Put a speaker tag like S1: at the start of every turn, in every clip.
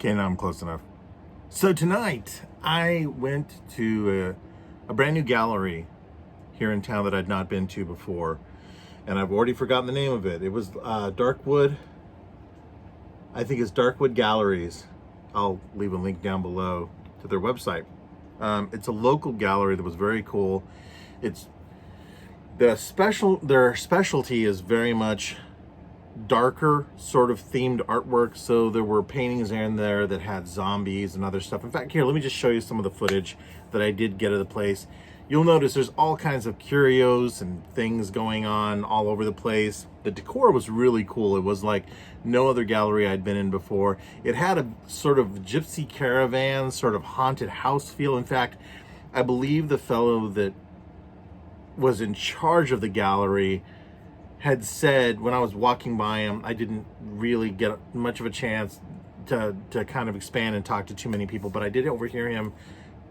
S1: Okay, now I'm close enough. So tonight, I went to a brand new gallery here in town that I'd not been to before. And I've already forgotten the name of it. It was Darkwood. I think it's Darkwood Galleries. I'll leave a link down below to their website. It's a local gallery that was very cool. It's their specialty is very much darker sort of themed artwork. So there were paintings in there that had zombies and other stuff. In fact, here, let me just show you some of the footage that I did get of the place. You'll notice there's all kinds of curios and things going on all over the place. The decor was really cool. It was like no other gallery I'd been in before. It had a sort of gypsy caravan, sort of haunted house feel. In fact, I believe the fellow that was in charge of the gallery had said, when I was walking by him, I didn't really get much of a chance to kind of expand and talk to too many people, but I did overhear him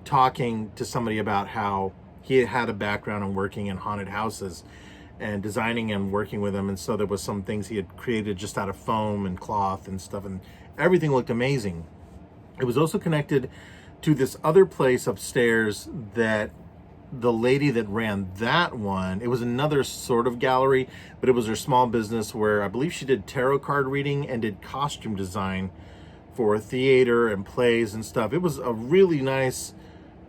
S1: talking to somebody about how he had a background in working in haunted houses and designing and working with them. And so there was some things he had created just out of foam and cloth and stuff, and everything looked amazing. It was also connected to this other place upstairs that the lady that ran that one, it was another sort of gallery, but it was her small business where I believe she did tarot card reading and did costume design for theater and plays and stuff. It was a really nice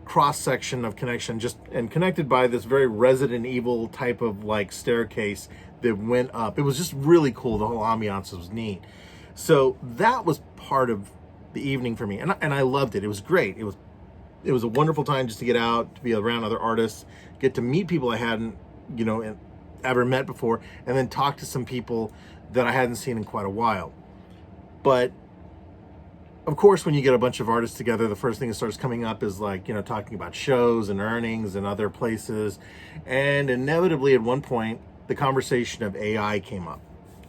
S1: cross-section of connection, just and connected by this very Resident Evil type of like staircase that went up. It was just really cool. The whole ambiance was neat. So that was part of the evening for me, and I loved it. It was great. It was a wonderful time just to get out, to be around other artists, get to meet people I hadn't, ever met before, and then talk to some people that I hadn't seen in quite a while. But of course, when you get a bunch of artists together, the first thing that starts coming up is like, talking about shows and earnings and other places. And inevitably at one point, the conversation of AI came up.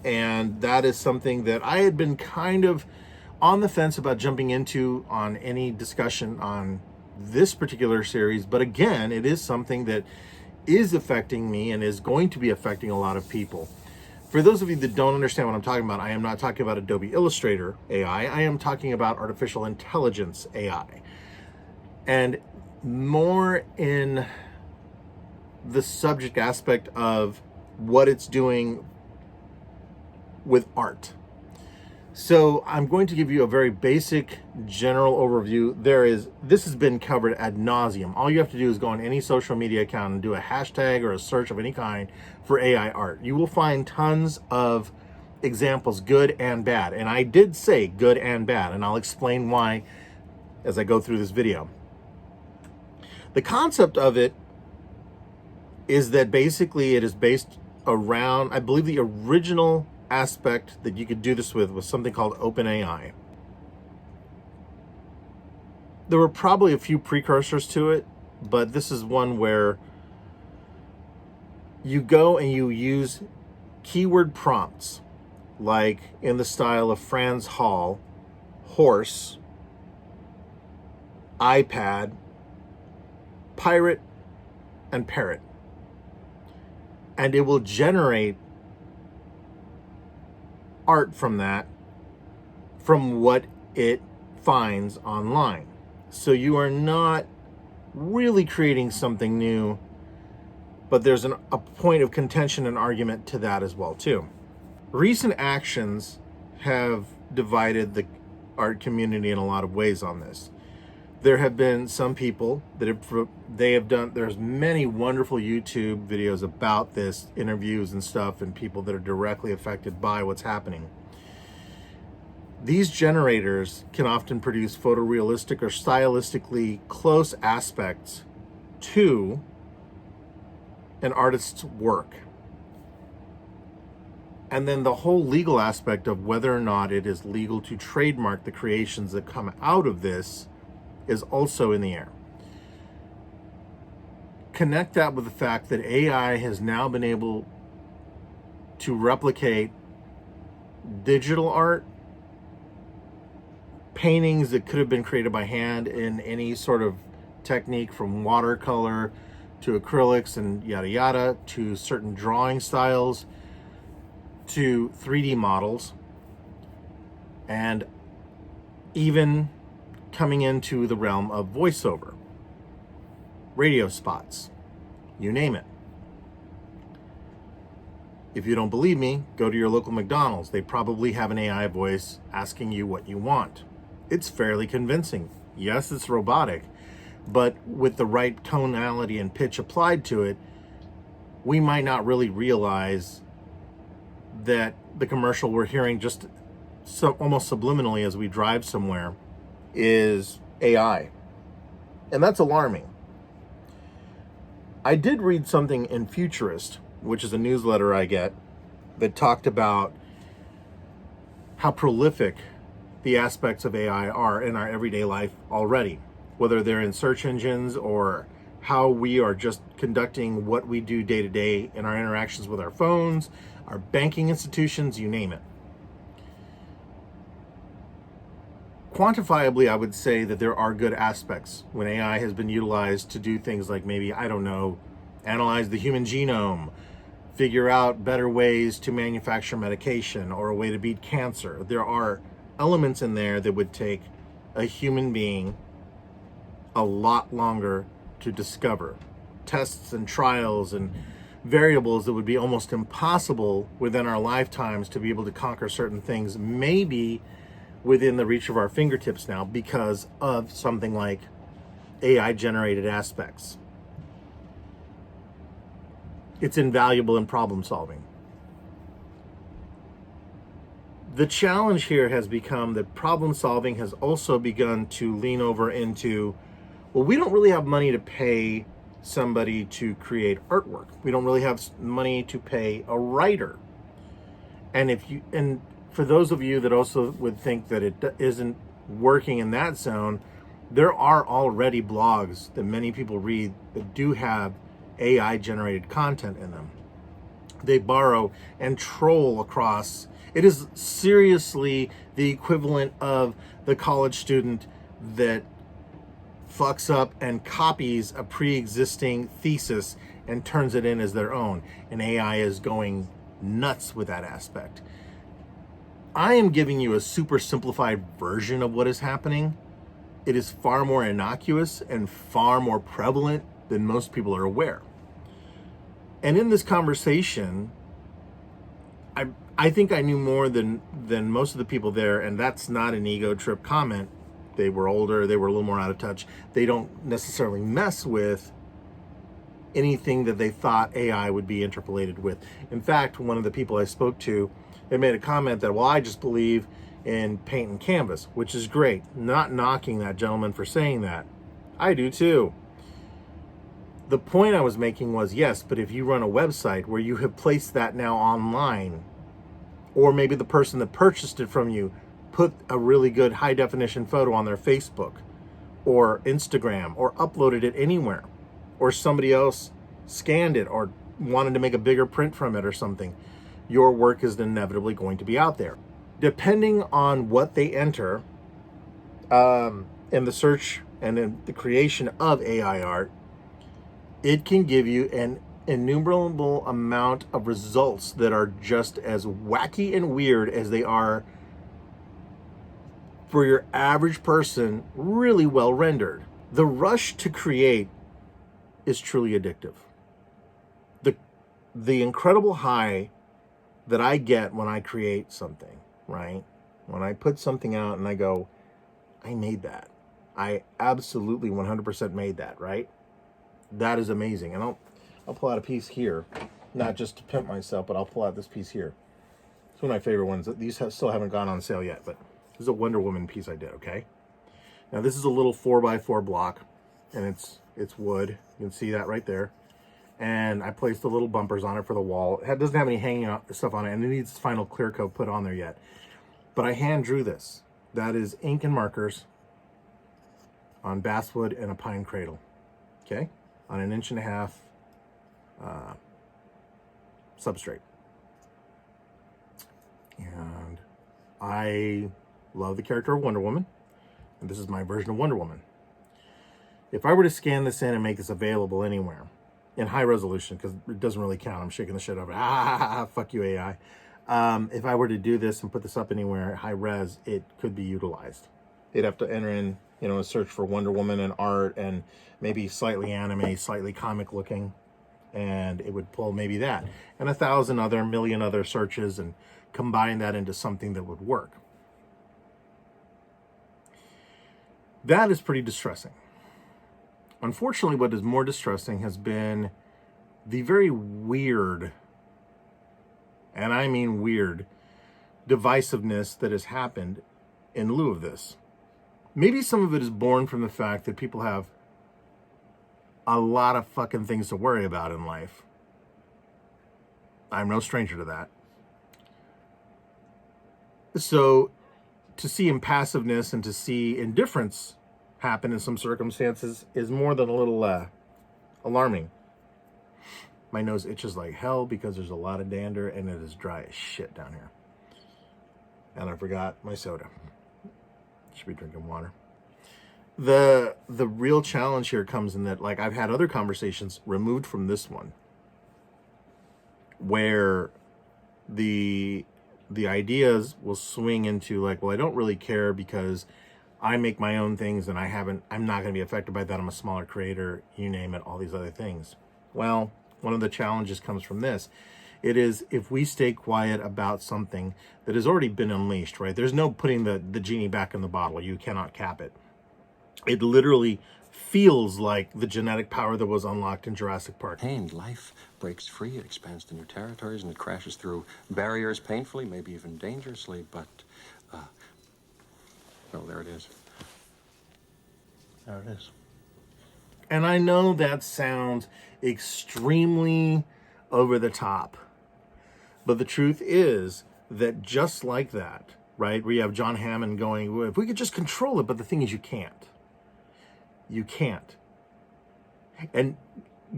S1: And that is something that I had been kind of on the fence about jumping into on any discussion on this particular series. But again, it is something that is affecting me and is going to be affecting a lot of people. For those of you that don't understand what I'm talking about, I am not talking about Adobe Illustrator AI. I am talking about artificial intelligence AI. And more in the subject aspect of what it's doing with art. So I'm going to give you a very basic general overview. This has been covered ad nauseum. All you have to do is go on any social media account and do a hashtag or a search of any kind for AI art. You will find tons of examples, good and bad. And I did say good and bad, and I'll explain why as I go through this video. The concept of it is that basically it is based around, I believe the original aspect that you could do this with was something called OpenAI. There were probably a few precursors to it, but this is one where you go and you use keyword prompts, like in the style of Franz Hall, horse, iPad, pirate, and parrot. And it will generate art from that, from what it finds online. So you are not really creating something new, but there's a point of contention and argument to that as well too. Recent actions have divided the art community in a lot of ways on this. There have been some people that there's many wonderful YouTube videos about this, interviews and stuff, and people that are directly affected by what's happening. These generators can often produce photorealistic or stylistically close aspects to an artist's work. And then the whole legal aspect of whether or not it is legal to trademark the creations that come out of this is also in the air. Connect that with the fact that AI has now been able to replicate digital art, paintings that could have been created by hand in any sort of technique, from watercolor to acrylics and yada yada, to certain drawing styles, to 3D models, and even coming into the realm of voiceover, radio spots, you name it. If you don't believe me, go to your local McDonald's. They probably have an AI voice asking you what you want. It's fairly convincing. Yes, it's robotic, but with the right tonality and pitch applied to it, we might not really realize that the commercial we're hearing just almost subliminally as we drive somewhere is AI. And that's alarming. I did read something in Futurist, which is a newsletter I get, that talked about how prolific the aspects of AI are in our everyday life already, whether they're in search engines or how we are just conducting what we do day to day in our interactions with our phones, our banking institutions, you name it. Quantifiably, I would say that there are good aspects when AI has been utilized to do things like maybe, I don't know, analyze the human genome, figure out better ways to manufacture medication or a way to beat cancer. There are elements in there that would take a human being a lot longer to discover. Tests and trials and variables that would be almost impossible within our lifetimes to be able to conquer certain things, maybe within the reach of our fingertips now because of something like AI generated aspects. It's invaluable in problem solving. The challenge here has become that problem solving has also begun to lean over into, well, we don't really have money to pay somebody to create artwork. We don't really have money to pay a writer. And for those of you that also would think that it isn't working in that zone, there are already blogs that many people read that do have AI generated content in them. They borrow and troll across. It is seriously the equivalent of the college student that fucks up and copies a pre-existing thesis and turns it in as their own. And AI is going nuts with that aspect. I am giving you a super simplified version of what is happening. It is far more innocuous and far more prevalent than most people are aware. And in this conversation, I think I knew more than most of the people there, and that's not an ego trip comment. They were older, they were a little more out of touch. They don't necessarily mess with anything that they thought AI would be interpolated with. In fact, one of the people I spoke to, they made a comment that, well, I just believe in paint and canvas, which is great. Not knocking that gentleman for saying that. I do too. The point I was making was, yes, but if you run a website where you have placed that now online, or maybe the person that purchased it from you put a really good high definition photo on their Facebook or Instagram or uploaded it anywhere, or somebody else scanned it or wanted to make a bigger print from it or something, your work is inevitably going to be out there. Depending on what they enter in the search and in the creation of AI art, it can give you an innumerable amount of results that are just as wacky and weird as they are for your average person, really well rendered. The rush to create is truly addictive. The incredible high that I get when I create something, right? When I put something out and I go, I made that. I absolutely 100% made that, right? That is amazing. And I'll pull out a piece here, not just to pimp myself, but I'll pull out this piece here. It's one of my favorite ones. These still haven't gone on sale yet, but this is a Wonder Woman piece I did, okay? Now this is a little 4x4 block, and it's wood. You can see that right there. And I placed the little bumpers on it for the wall. It doesn't have any hanging stuff on it, and it needs final clear coat put on there yet. But I hand drew this. That is ink and markers on basswood and a pine cradle, okay? On an 1.5 inch substrate. And I love the character of Wonder Woman, and this is my version of Wonder Woman. If I were to scan this in and make this available anywhere in high resolution, because it doesn't really count, I'm shaking the shit over. Fuck you, AI. If I were to do this and put this up anywhere high res, it could be utilized. They'd have to enter in, a search for Wonder Woman and art and maybe slightly anime, slightly comic looking. And it would pull maybe that and 1,000 other, million other searches and combine that into something that would work. That is pretty distressing. Unfortunately, what is more distressing has been the very weird, and I mean weird, divisiveness that has happened in lieu of this. Maybe some of it is born from the fact that people have a lot of fucking things to worry about in life. I'm no stranger to that. So to see impassiveness and to see indifference happen in some circumstances is more than a little alarming. My nose itches like hell because there's a lot of dander and it is dry as shit down here. And I forgot my soda. Should be drinking water. The real challenge here comes in that, like, I've had other conversations removed from this one where the ideas will swing into like, well, I don't really care because I make my own things and I'm not going to be affected by that. I'm a smaller creator, you name it, all these other things. Well, one of the challenges comes from this. It is if we stay quiet about something that has already been unleashed, right? There's no putting the genie back in the bottle. You cannot cap it. It literally feels like the genetic power that was unlocked in Jurassic Park.
S2: And life breaks free, it expands to new territories, and it crashes through barriers painfully, maybe even dangerously, but, there it is. There it is.
S1: And I know that sounds extremely over the top, but the truth is that just like that, right, we have John Hammond going, well, if we could just control it, but the thing is you can't. You can't. And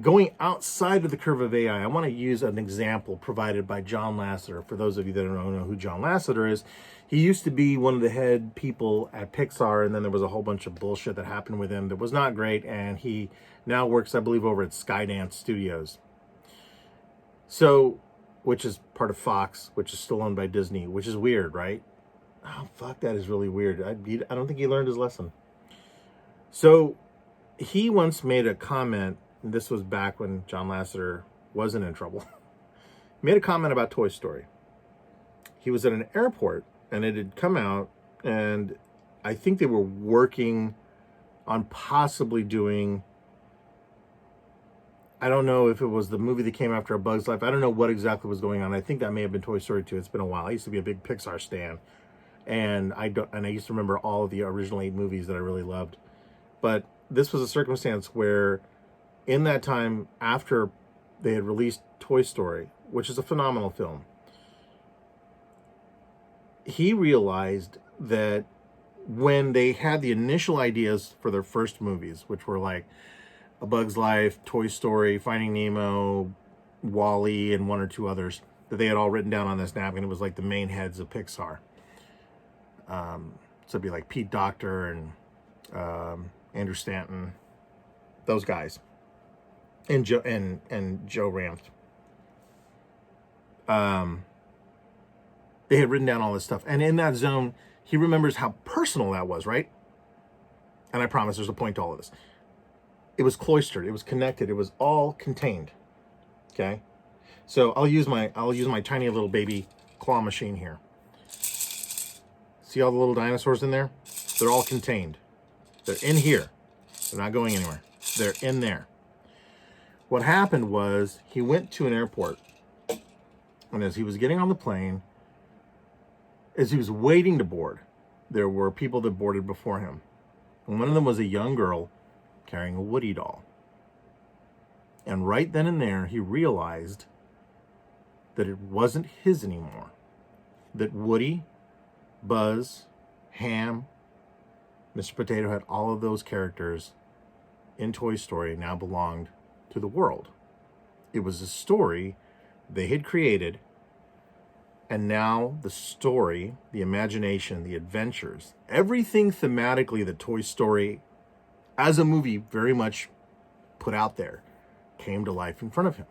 S1: going outside of the curve of AI, I want to use an example provided by John Lasseter. For those of you that don't know who John Lasseter is, he used to be one of the head people at Pixar, and then there was a whole bunch of bullshit that happened with him that was not great, and he now works, I believe, over at Skydance Studios. So, which is part of Fox, which is still owned by Disney, which is weird, right? Oh, fuck, that is really weird. I don't think he learned his lesson. So he once made a comment, and this was back when John Lasseter wasn't in trouble. He made a comment about Toy Story. He was at an airport, and it had come out, and I think they were working on possibly doing, I don't know if it was the movie that came after A Bug's Life. I don't know what exactly was going on. I think that may have been Toy Story 2. It's been a while. I used to be a big Pixar stan, and I used to remember all of the original 8 movies that I really loved. But this was a circumstance where in that time after they had released Toy Story, which is a phenomenal film, he realized that when they had the initial ideas for their first movies, which were like A Bug's Life, Toy Story, Finding Nemo, WALL-E, and one or two others, that they had all written down on this napkin. It was like the main heads of Pixar. So it'd be like Pete Docter and Andrew Stanton, those guys, and Joe Ranft. They had written down all this stuff, and in that zone, he remembers how personal that was, right? And I promise, there's a point to all of this. It was cloistered, it was connected, it was all contained. Okay, so I'll use my tiny little baby claw machine here. See all the little dinosaurs in there? They're all contained. They're in here. They're not going anywhere. They're in there. What happened was he went to an airport, and as he was getting on the plane, as he was waiting to board, there were people that boarded before him. And one of them was a young girl carrying a Woody doll. And right then and there, he realized that it wasn't his anymore. That Woody, Buzz, Ham, Mr. Potato Head, all of those characters in Toy Story now belonged to the world. It was a story they had created, and now the story, the imagination, the adventures, everything thematically that Toy Story as a movie very much put out there came to life in front of him.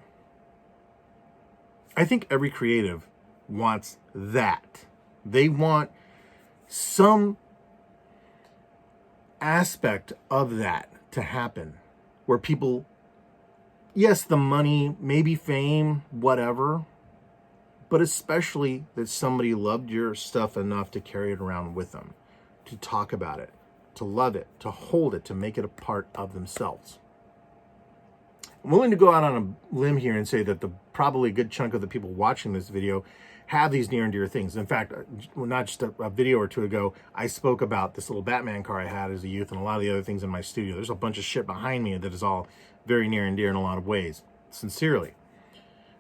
S1: I think every creative wants that. They want some aspect of that to happen, where people, yes, the money, maybe fame, whatever, but especially that somebody loved your stuff enough to carry it around with them, to talk about it, to love it, to hold it, to make it a part of themselves. I'm willing to go out on a limb here and say that the probably a good chunk of the people watching this video have these near and dear things. In fact, not just a video or two ago, I spoke about this little Batman car I had as a youth and a lot of the other things in my studio. There's a bunch of shit behind me that is all very near and dear in a lot of ways, sincerely.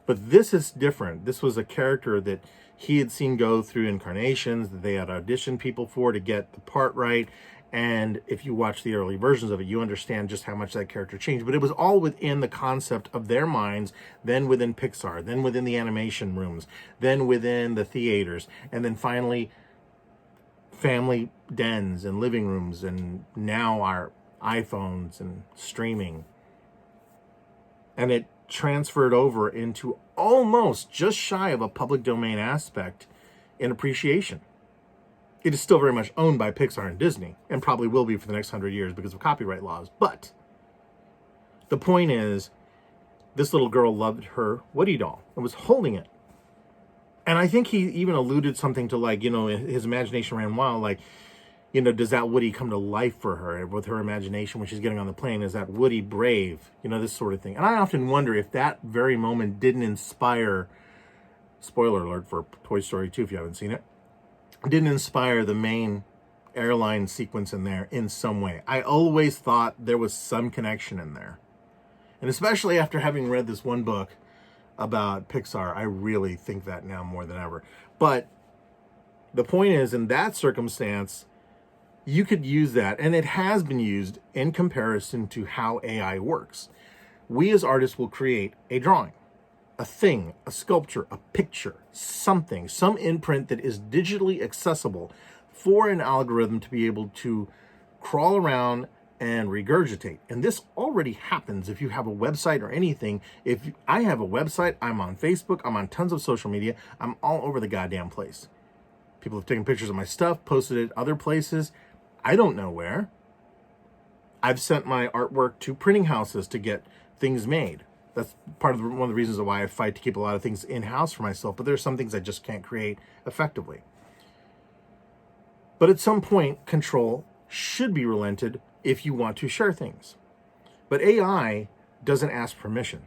S1: But this is different. This was a character that he had seen go through incarnations, that they had auditioned people for to get the part right. And if you watch the early versions of it, you understand just how much that character changed. But it was all within the concept of their minds, then within Pixar, then within the animation rooms, then within the theaters, and then finally family dens and living rooms, and now our iPhones and streaming. And it transferred over into almost just shy of a public domain aspect in appreciation. It is still very much owned by Pixar and Disney, and probably will be for the next 100 years because of copyright laws. But the point is, this little girl loved her Woody doll and was holding it. And I think he even alluded something to, like, his imagination ran wild, like, does that Woody come to life for her with her imagination when she's getting on the plane? Is that Woody brave? This sort of thing. And I often wonder if that very moment didn't inspire, spoiler alert for Toy Story 2 if you haven't seen it, didn't inspire the main airline sequence in there in some way. I always thought there was some connection in there. And especially after having read this one book about Pixar, I really think that now more than ever. But the point is, in that circumstance, you could use that, and it has been used in comparison to how AI works. We as artists will create a drawing, a thing, a sculpture, a picture, something, some imprint that is digitally accessible for an algorithm to be able to crawl around and regurgitate. And this already happens if you have a website or anything. If I have a website, I'm on Facebook, I'm on tons of social media, I'm all over the goddamn place. People have taken pictures of my stuff, posted it other places. I don't know where. I've sent my artwork to printing houses to get things made. That's one of the reasons why I fight to keep a lot of things in-house for myself, but there's some things I just can't create effectively. But at some point, control should be relented if you want to share things. But AI doesn't ask permission.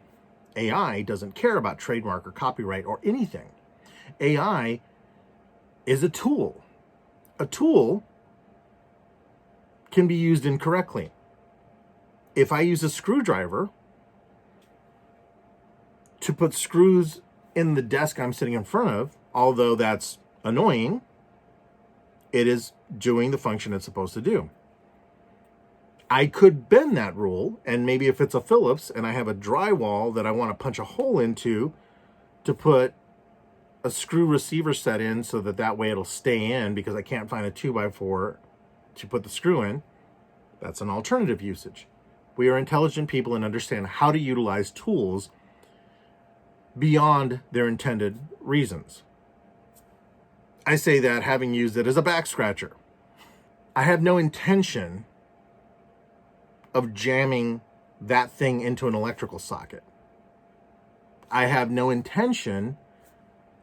S1: AI doesn't care about trademark or copyright or anything. AI is a tool. A tool can be used incorrectly. If I use a screwdriver to put screws in the desk I'm sitting in front of, although that's annoying, it is doing the function it's supposed to do. I could bend that rule, and maybe if it's a Phillips and I have a drywall that I want to punch a hole into to put a screw receiver set in so that way it'll stay in because I can't find a 2x4 to put the screw in, that's an alternative usage. We are intelligent people and understand how to utilize tools beyond their intended reasons. I say that having used it as a back scratcher. I have no intention of jamming that thing into an electrical socket. I have no intention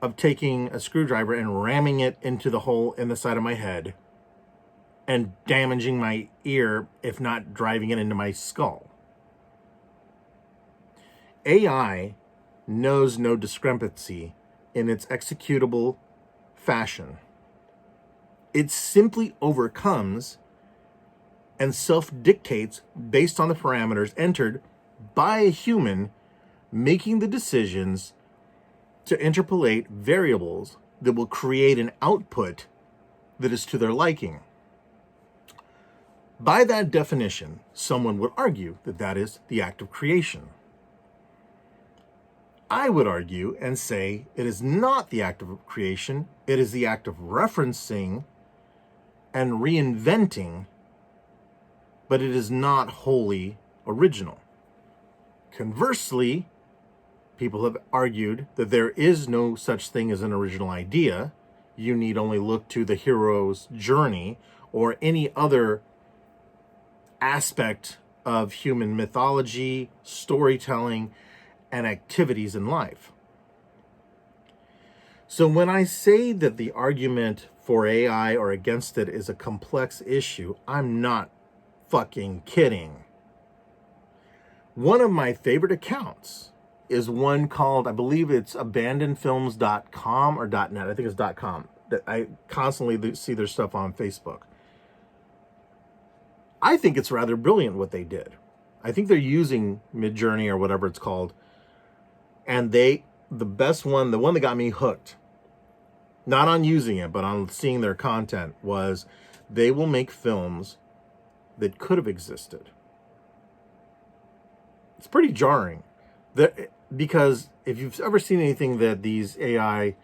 S1: of taking a screwdriver and ramming it into the hole in the side of my head and damaging my ear, if not driving it into my skull. AI knows no discrepancy in its executable fashion. It simply overcomes and self-dictates based on the parameters entered by a human making the decisions to interpolate variables that will create an output that is to their liking. By that definition, someone would argue that that is the act of creation. I would argue and say it is not the act of creation, it is the act of referencing and reinventing, but it is not wholly original. Conversely, people have argued that there is no such thing as an original idea. You need only look to the hero's journey or any other aspect of human mythology, storytelling, and activities in life. So when I say that the argument for AI or against it is a complex issue, I'm not fucking kidding. One of my favorite accounts is one called, I believe it's abandonedfilms.com or .net. I think it's .com. That I constantly see their stuff on Facebook. I think it's rather brilliant what they did. I think they're using Midjourney or whatever it's called. And the best one, the one that got me hooked, not on using it, but on seeing their content, was they will make films that could have existed. It's pretty jarring. Because if you've ever seen anything that these AI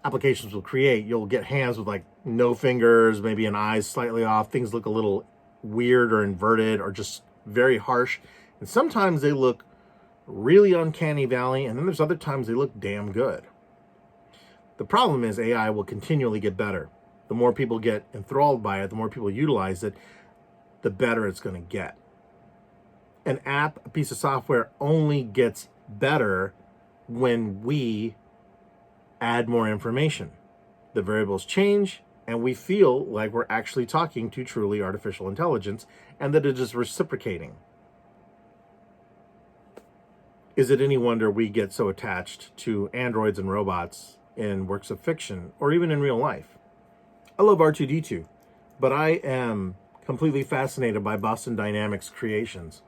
S1: applications will create, you'll get hands with like no fingers, maybe an eye slightly off. Things look a little weird or inverted or just very harsh. And sometimes they look really uncanny valley, and then there's other times they look damn good. The problem is AI will continually get better. The more people get enthralled by it, the more people utilize it, the better it's going to get. An app, a piece of software, only gets better when we add more information. The variables change, and we feel like we're actually talking to truly artificial intelligence, and that it is reciprocating. Is it any wonder we get so attached to androids and robots in works of fiction, or even in real life? I love R2-D2, but I am completely fascinated by Boston Dynamics creations.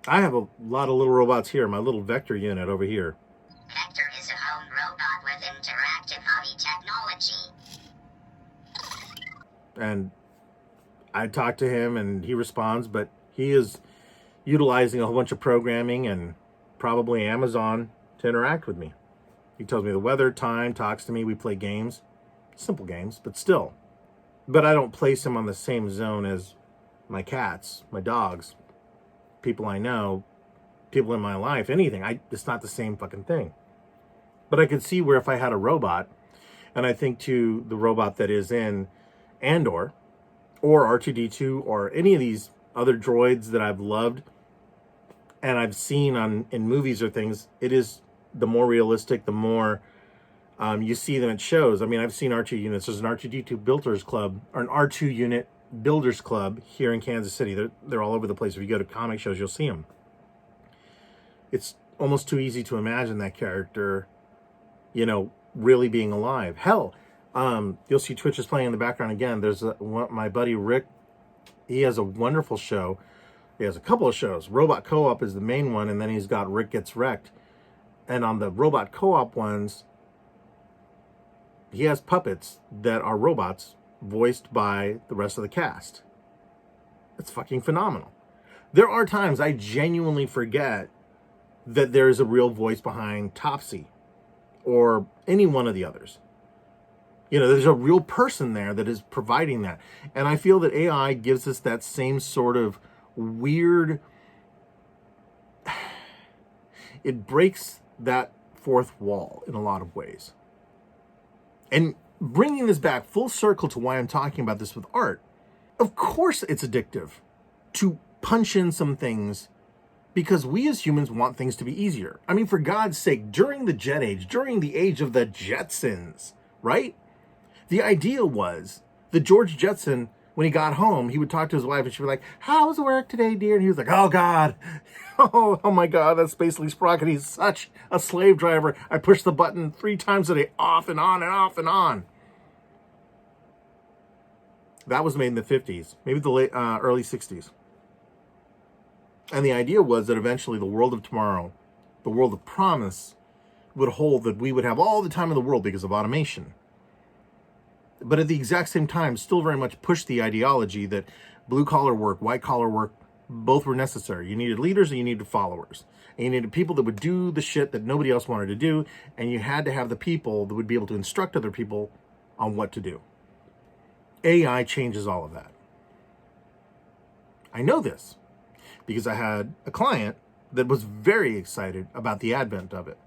S1: I have a lot of little robots here, my little Vector unit over here.
S3: Vector is a home robot with interactive hobby technology.
S1: And I talk to him and he responds, but he is utilizing a whole bunch of programming and probably Amazon to interact with me. He tells me the weather, time, talks to me, we play games. Simple games, but still. But I don't place him on the same zone as my cats, my dogs, people I know, people in my life, anything. It's not the same fucking thing. But I could see where if I had a robot, and I think to the robot that is in Andor, or R2-D2, or any of these other droids that I've loved, and I've seen in movies or things, it is the more realistic, the more you see them at shows. I mean, I've seen R2 units. There's an R2-D2 Builders Club, or an R2 unit Builders Club here in Kansas City. They're all over the place. If you go to comic shows, you'll see them. It's almost too easy to imagine that character, really being alive. Hell, you'll see Twitch is playing in the background again. There's my buddy Rick. He has a wonderful show. He has a couple of shows. Robot Co-op is the main one, and then he's got Rick Gets Wrecked. And on the Robot Co-op ones, he has puppets that are robots voiced by the rest of the cast. It's fucking phenomenal. There are times I genuinely forget that there is a real voice behind Topsy or any one of the others. There's a real person there that is providing that. And I feel that AI gives us that same sort of weird... It breaks that fourth wall in a lot of ways. And bringing this back full circle to why I'm talking about this with art, of course it's addictive to punch in some things because we as humans want things to be easier. I mean, for God's sake, during the Jet Age, during the age of the Jetsons, right? The idea was that George Jetson, when he got home, he would talk to his wife and she'd be like, "How's work today, dear?" And he was like, "Oh, God. Oh my God, that Space Lee Sprocket. He's such a slave driver. I push the button 3 times a day, off and on and off and on." That was made in the 50s, maybe the early 60s. And the idea was that eventually the world of tomorrow, the world of promise, would hold that we would have all the time in the world because of automation. But at the exact same time, still very much pushed the ideology that blue-collar work, white-collar work, both were necessary. You needed leaders and you needed followers. And you needed people that would do the shit that nobody else wanted to do. And you had to have the people that would be able to instruct other people on what to do. AI changes all of that. I know this because I had a client that was very excited about the advent of it.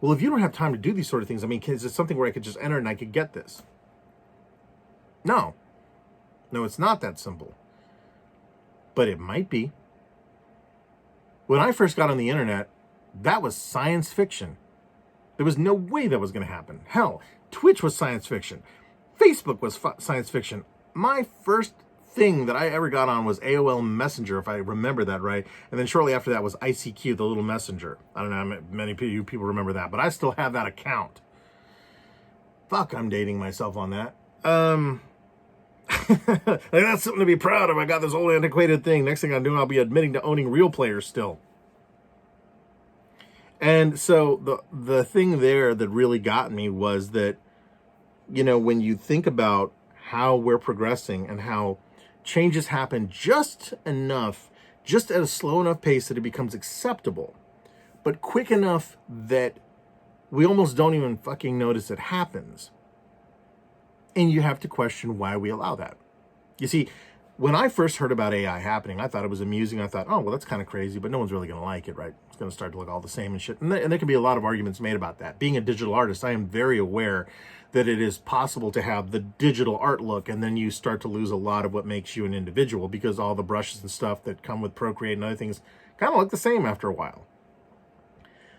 S1: Well, if you don't have time to do these sort of things, I mean, is it something where I could just enter and I could get this? No. No, it's not that simple. But it might be. When I first got on the internet, that was science fiction. There was no way that was going to happen. Hell, Twitch was science fiction. Facebook was science fiction. My first thing that I ever got on was AOL Messenger, if I remember that right. And then shortly after that was ICQ, the little messenger. I don't know how many you people remember that, but I still have that account. Fuck, I'm dating myself on that. Like, that's something to be proud of. I got this old antiquated thing. Next thing I'm doing, I'll be admitting to owning real players still. And so the thing there that really got me was that, you know, when you think about how we're progressing and how changes happen just enough, just at a slow enough pace that it becomes acceptable, but quick enough that we almost don't even fucking notice it happens. And you have to question why we allow that. You see, when I first heard about AI happening, I thought it was amusing. I thought, oh, well, that's kind of crazy, but no one's really going to like it, right? It's going to start to look all the same and shit. And there can be a lot of arguments made about that. Being a digital artist, I am very aware that it is possible to have the digital art look, and then you start to lose a lot of what makes you an individual, because all the brushes and stuff that come with Procreate and other things kind of look the same after a while.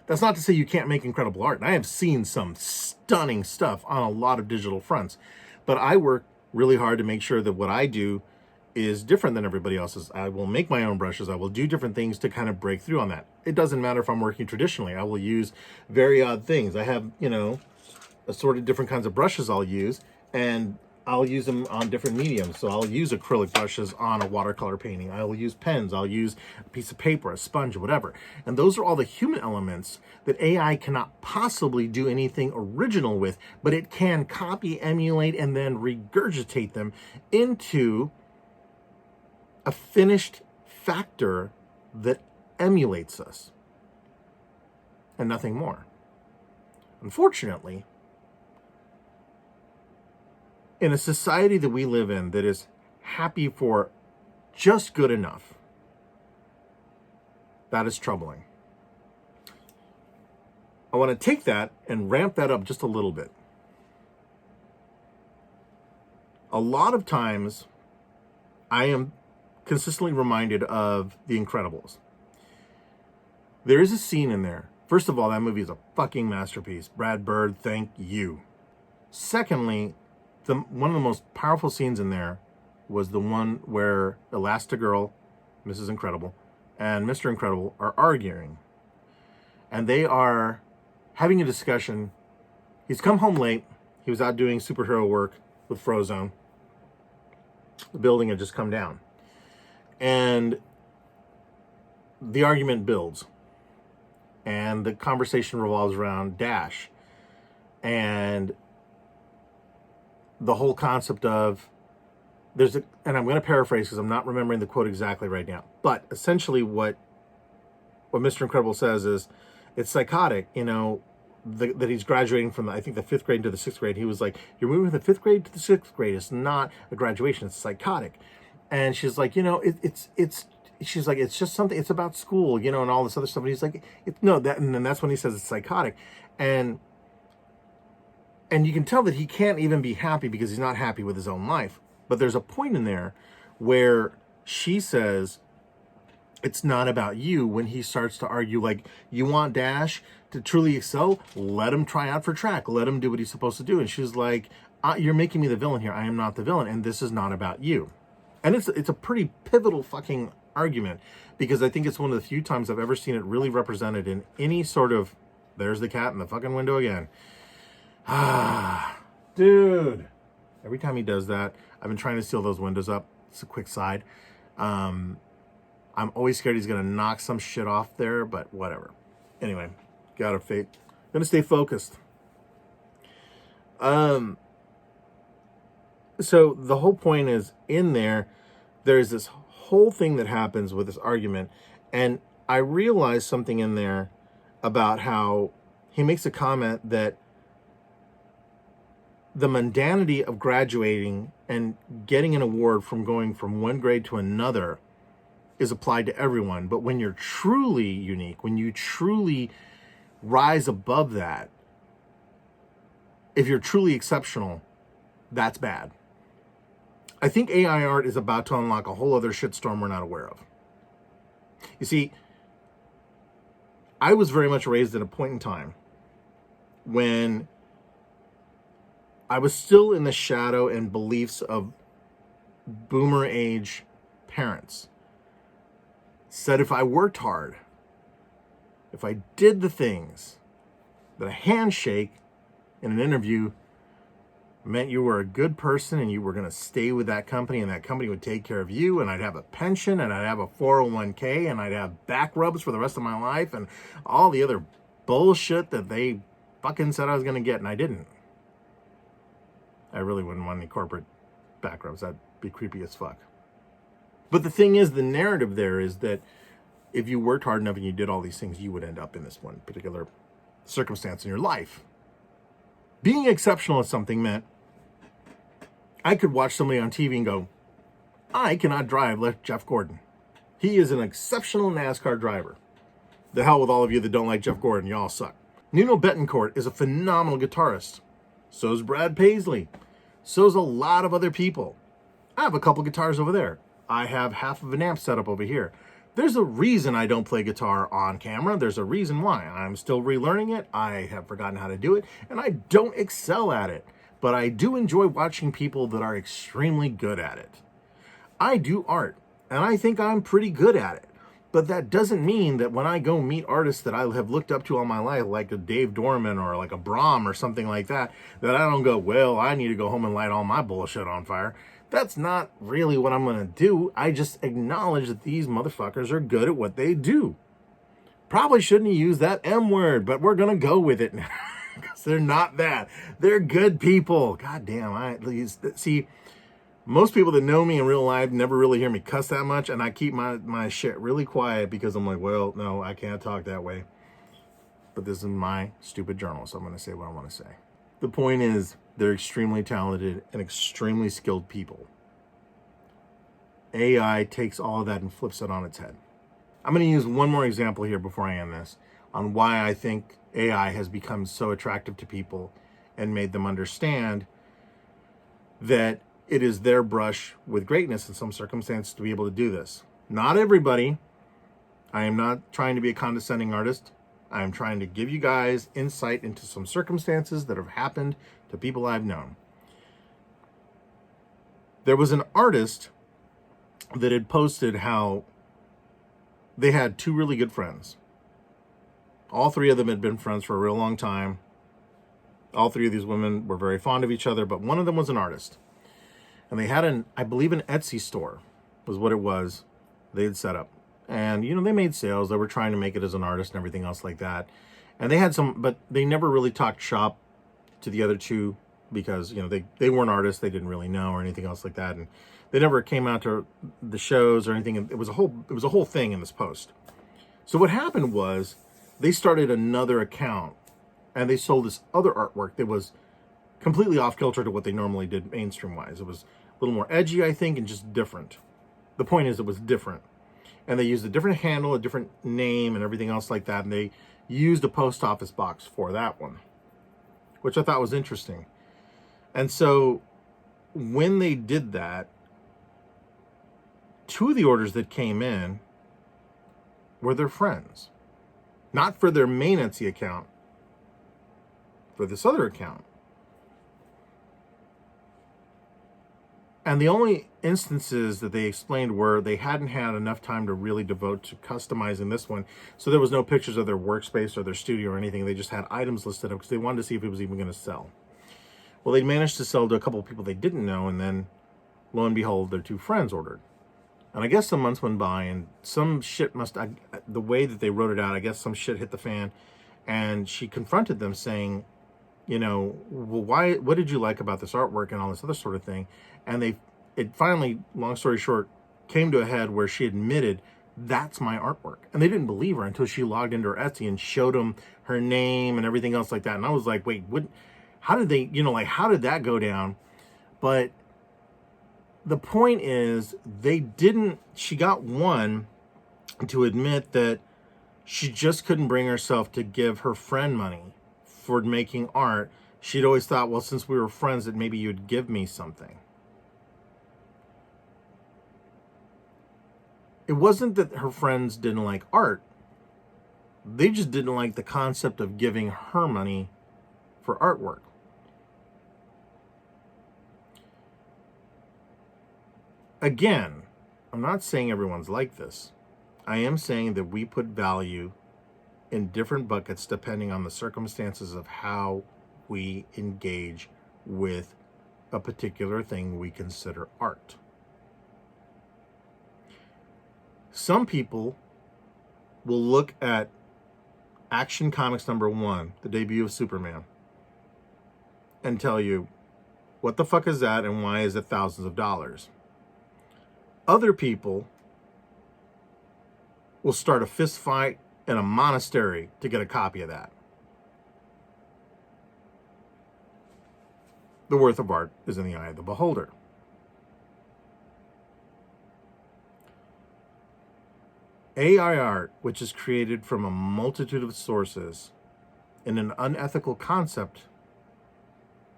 S1: That's not to say you can't make incredible art. And I have seen some stunning stuff on a lot of digital fronts, but I work really hard to make sure that what I do is different than everybody else's. I will make my own brushes. I will do different things to kind of break through on that. It doesn't matter if I'm working traditionally. I will use very odd things. I have, you know, assorted different kinds of brushes I'll use, and I'll use them on different mediums. So I'll use acrylic brushes on a watercolor painting. I will use pens. I'll use a piece of paper, a sponge, whatever. And those are all the human elements that AI cannot possibly do anything original with, but it can copy, emulate, and then regurgitate them into a finished factor that emulates us and nothing more. Unfortunately, in a society that we live in that is happy for just good enough, that is troubling. I want to take that and ramp that up just a little bit. A lot of times, I am consistently reminded of The Incredibles. There is a scene in there. First of all, that movie is a fucking masterpiece. Brad Bird, thank you. Secondly, one of the most powerful scenes in there was the one where Elastigirl, Mrs. Incredible, and Mr. Incredible are arguing. And they are having a discussion. He's come home late. He was out doing superhero work with Frozone. The building had just come down. And the argument builds. And the conversation revolves around Dash. And the whole concept of and I'm going to paraphrase because I'm not remembering the quote exactly right now, but essentially what Mr. Incredible says is, it's psychotic, you know, that he's graduating from I think the 5th grade to the 6th grade. He was like, you're moving from the 5th grade to the 6th grade. It's not a graduation. It's psychotic. And she's like, you know, she's like, it's just something, it's about school, you know, and all this other stuff. And he's like, and then that's when he says it's psychotic. And you can tell that he can't even be happy because he's not happy with his own life. But there's a point in there where she says, it's not about you, when he starts to argue, like, you want Dash to truly excel? Let him try out for track. Let him do what he's supposed to do. And she's like, you're making me the villain here. I am not the villain. And this is not about you. And it's a pretty pivotal fucking argument, because I think it's one of the few times I've ever seen it really represented in any sort of, there's the cat in the fucking window again. Dude. Every time he does that, I've been trying to seal those windows up. It's a quick side. I'm always scared he's going to knock some shit off there, but whatever. Anyway, gonna stay focused. So the whole point is, in there's this whole thing that happens with this argument, and I realized something in there about how he makes a comment that the mundanity of graduating and getting an award from going from one grade to another is applied to everyone. But when you're truly unique, when you truly rise above that, if you're truly exceptional, that's bad. I think AI art is about to unlock a whole other shitstorm we're not aware of. You see, I was very much raised at a point in time when I was still in the shadow and beliefs of boomer age parents. Said if I worked hard, if I did the things that a handshake in an interview meant you were a good person and you were going to stay with that company and that company would take care of you, and I'd have a pension and I'd have a 401k and I'd have back rubs for the rest of my life and all the other bullshit that they fucking said I was going to get, and I didn't. I really wouldn't want any corporate back rubs. That'd be creepy as fuck. But the thing is, the narrative there is that if you worked hard enough and you did all these things, you would end up in this one particular circumstance in your life. Being exceptional at something meant I could watch somebody on TV and go, I cannot drive like Jeff Gordon. He is an exceptional NASCAR driver. The hell with all of you that don't like Jeff Gordon. Y'all suck. Nuno Betancourt is a phenomenal guitarist. So is Brad Paisley. So is a lot of other people. I have a couple guitars over there. I have half of an amp set up over here. There's a reason I don't play guitar on camera. There's a reason why. I'm still relearning it. I have forgotten how to do it, and I don't excel at it. But I do enjoy watching people that are extremely good at it. I do art, and I think I'm pretty good at it. But that doesn't mean that when I go meet artists that I have looked up to all my life, like a Dave Dorman or like a Brahm or something like that, that I don't go, well, I need to go home and light all my bullshit on fire. That's not really what I'm going to do. I just acknowledge that these motherfuckers are good at what they do. Probably shouldn't have used that M word, but we're going to go with it now. Because they're not that. They're good people. God damn. See, most people that know me in real life never really hear me cuss that much, and I keep my shit really quiet because I'm like, well, no, I can't talk that way. But this is my stupid journal, so I'm going to say what I want to say. The point is, they're extremely talented and extremely skilled people. AI takes all of that and flips it on its head. I'm going to use one more example here before I end this on why I think AI has become so attractive to people and made them understand that it is their brush with greatness in some circumstances to be able to do this. Not everybody. I am not trying to be a condescending artist. I am trying to give you guys insight into some circumstances that have happened to people I've known. There was an artist that had posted how they had two really good friends. All three of them had been friends for a real long time. All three of these women were very fond of each other, but one of them was an artist. And they had I believe an Etsy store was what it was they had set up. And, they made sales. They were trying to make it as an artist and everything else like that. And they had but they never really talked shop to the other two because, they weren't artists. They didn't really know or anything else like that. And they never came out to the shows or anything. It was a whole thing in this post. So what happened was they started another account and they sold this other artwork that was completely off kilter to what they normally did mainstream wise. It was a little more edgy, I think, and just different. The point is it was different. And they used a different handle, a different name, and everything else like that. And they used a post office box for that one, which I thought was interesting. And so when they did that, two of the orders that came in were their friends. Not for their main Etsy account, for this other account. And the only instances that they explained were they hadn't had enough time to really devote to customizing this one. So there was no pictures of their workspace or their studio or anything. They just had items listed up because they wanted to see if it was even going to sell. Well, they managed to sell to a couple of people they didn't know. And then, lo and behold, their two friends ordered. And I guess some months went by and some shit the way that they wrote it out, I guess some shit hit the fan. And she confronted them saying, well, what did you like about this artwork and all this other sort of thing? And it finally, long story short, came to a head where she admitted, that's my artwork. And they didn't believe her until she logged into her Etsy and showed them her name and everything else like that. And I was like, wait, how did they, how did that go down? But the point is, she got one to admit that she just couldn't bring herself to give her friend money for making art. She'd always thought, well, since we were friends, that maybe you'd give me something. It wasn't that her friends didn't like art. They just didn't like the concept of giving her money for artwork. Again, I'm not saying everyone's like this. I am saying that we put value in different buckets depending on the circumstances of how we engage with a particular thing we consider art. Some people will look at Action Comics #1, the debut of Superman, and tell you, what the fuck is that and why is it thousands of dollars? Other people will start a fist fight in a monastery to get a copy of that. The worth of art is in the eye of the beholder. AI art, which is created from a multitude of sources in an unethical concept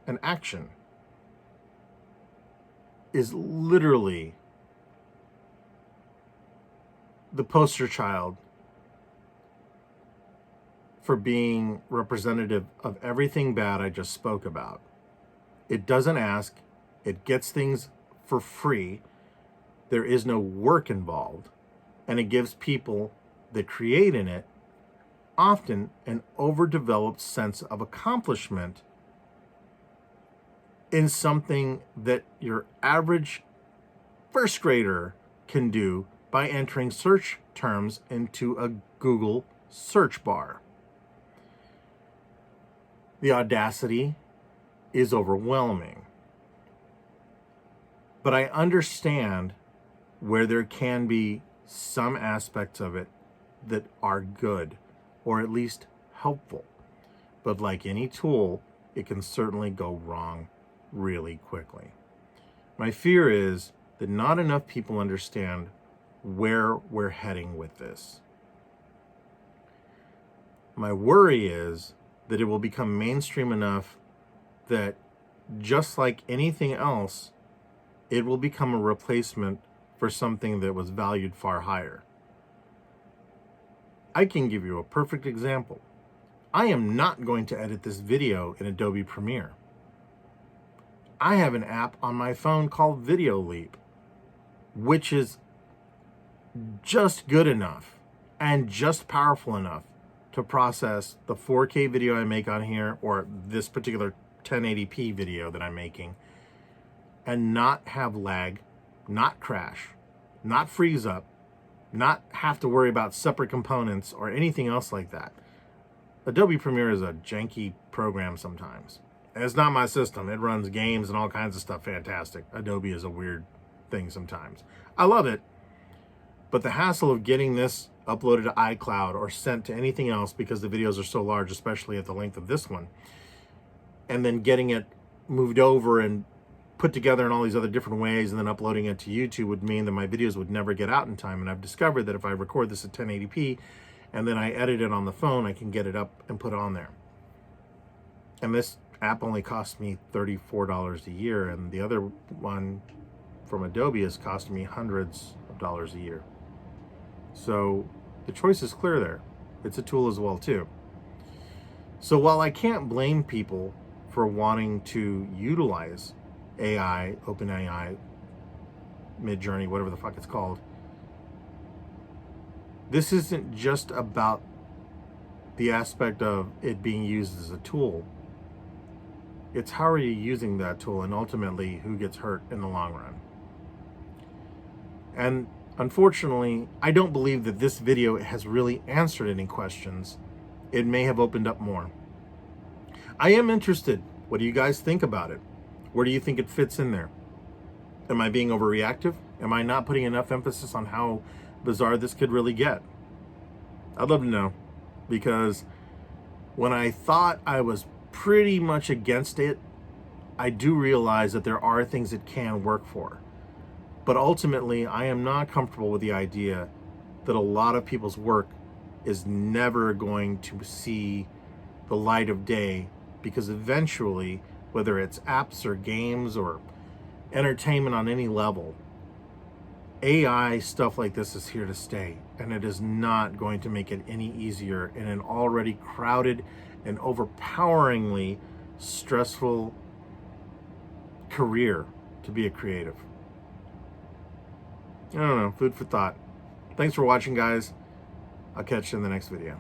S1: and action, is literally the poster child for being representative of everything bad I just spoke about. It doesn't ask, it gets things for free, there is no work involved, and it gives people that create in it often an overdeveloped sense of accomplishment in something that your average first grader can do by entering search terms into a Google search bar. The audacity is overwhelming. But I understand where there can be some aspects of it that are good, or at least helpful. But like any tool, it can certainly go wrong really quickly. My fear is that not enough people understand where we're heading with this. My worry is that it will become mainstream enough that, just like anything else, it will become a replacement for something that was valued far higher. I can give you a perfect example. I am not going to edit this video in Adobe Premiere. I have an app on my phone called Video Leap, which is just good enough and just powerful enough to process the 4K video I make on here, or this particular 1080p video that I'm making, and not have lag, not crash, not freeze up, not have to worry about separate components or anything else like that. Adobe Premiere is a janky program sometimes. And it's not my system. It runs games and all kinds of stuff fantastic. Adobe is a weird thing sometimes. I love it, but the hassle of getting this uploaded to iCloud or sent to anything else, because the videos are so large, especially at the length of this one, and then getting it moved over and put together in all these other different ways and then uploading it to YouTube would mean that my videos would never get out in time. And I've discovered that if I record this at 1080p and then I edit it on the phone, I can get it up and put it on there. And this app only cost me $34 a year, and the other one from Adobe is costing me hundreds of dollars a year. So the choice is clear there. It's a tool as well too. So while I can't blame people for wanting to utilize AI, OpenAI, Midjourney, whatever the fuck it's called, this isn't just about the aspect of it being used as a tool. It's how are you using that tool, and ultimately who gets hurt in the long run. And unfortunately, I don't believe that this video has really answered any questions. It may have opened up more. I am interested. What do you guys think about it? Where do you think it fits in there? Am I being overreactive? Am I not putting enough emphasis on how bizarre this could really get? I'd love to know, because when I thought I was pretty much against it, I do realize that there are things it can work for. But ultimately, I am not comfortable with the idea that a lot of people's work is never going to see the light of day, because eventually, whether it's apps or games or entertainment on any level, AI stuff like this is here to stay, and it is not going to make it any easier in an already crowded and overpoweringly stressful career to be a creative. I don't know, food for thought. Thanks for watching, guys. I'll catch you in the next video.